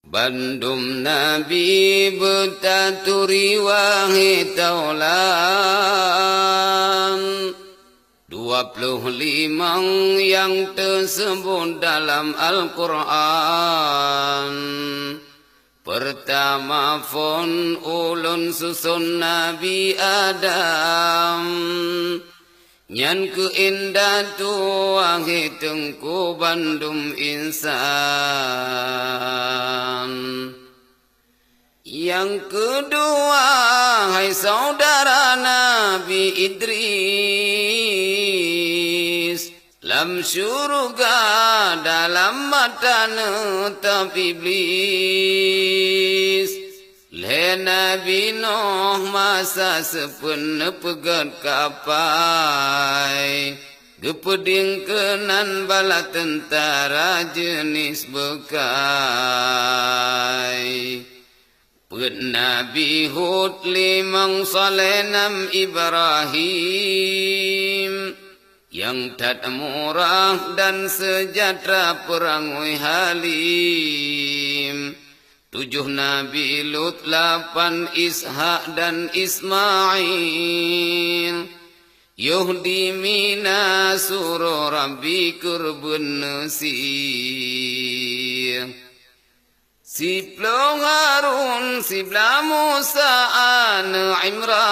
Bandum Nabi bertaturi wahai taulan 25 yang tersebut dalam Al-Quran. Pertama fon ulun susun Nabi Adam. Nyan keindah tu wahai tengku bandum insan. Yang kedua hai saudara Nabi Idris. Lam syurga dalam mata netap iblis. Le Nabi Nuh masa sepena pegat kapai. Gepeding kenan bala tentara jenis bekai. Pet Nabi Hud 5 Saleh 6 Ibrahim. Yang tak murah dan sejahtera perangui halim. 7 Nabi Lut 8 Ishak dan Ismail. Yuhdi mina suruh Rabbi kurban nasir. Siplo Harun sibla Musa an Imran.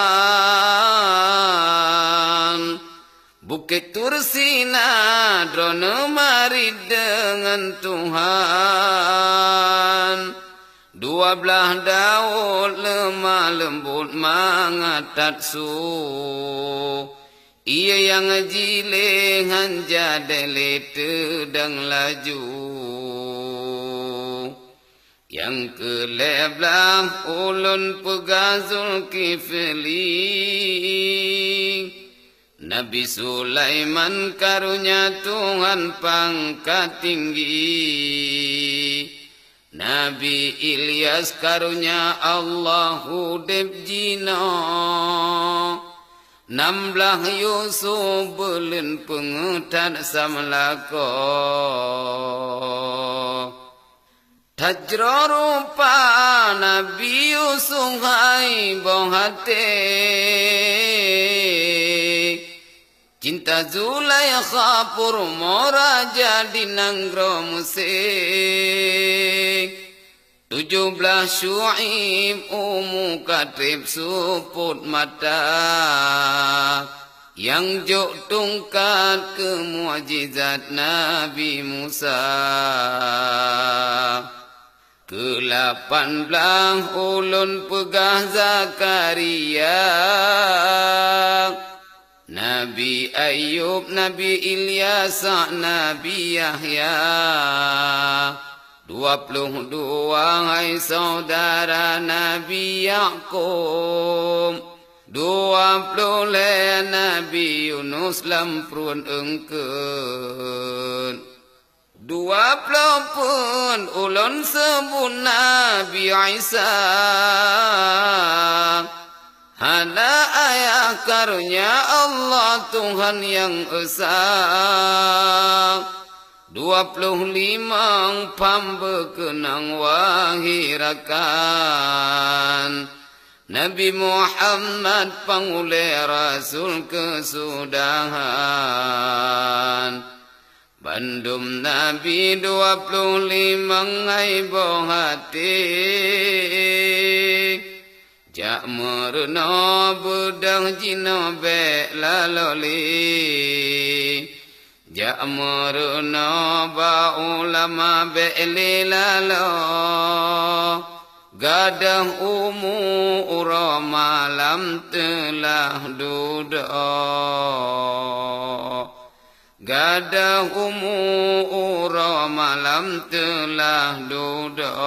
Bukit Tursina drona mari dengan Tuhan. 12 Daud lemah lembut mangatat su. Ia yang jilengan jadele tedang laju. Yang ke-11 ulun pegazul kifli. Nabi Sulaiman karunia Tuhan pangkat tinggi. Nabi Ilyas karunia Allahu debjina. 16 Yusuf belen pengetat samlako. Tajra rupa Nabi Yusuf hai bohate. Cinta Zulaikha purmo raja di nanggro musik. 17 Syu'ib umu katrib suput mata. Yang jok tungkat ke muajizat Nabi Musa. Ke-18 ulun pegah Zakaria. Nabi Ayub, Nabi Ilyas, Nabi Yahya. 22 hai saudara Nabi Yaqub. 20 Nabi Yunus lamprun engkeun. 20 pun ulun sebut Nabi Isa. Hana ayah karunia Allah Tuhan yang esa. 25 pambekenang wahirakan. Nabi Muhammad pangule Rasul kesudahan. Bandum Nabi 25 aibo hati. Jak merena bedah jina be laloli. Jak merena ba ulama be lilalo. Gadah umur malam telah duduk. Gadah umur malam telah duduk.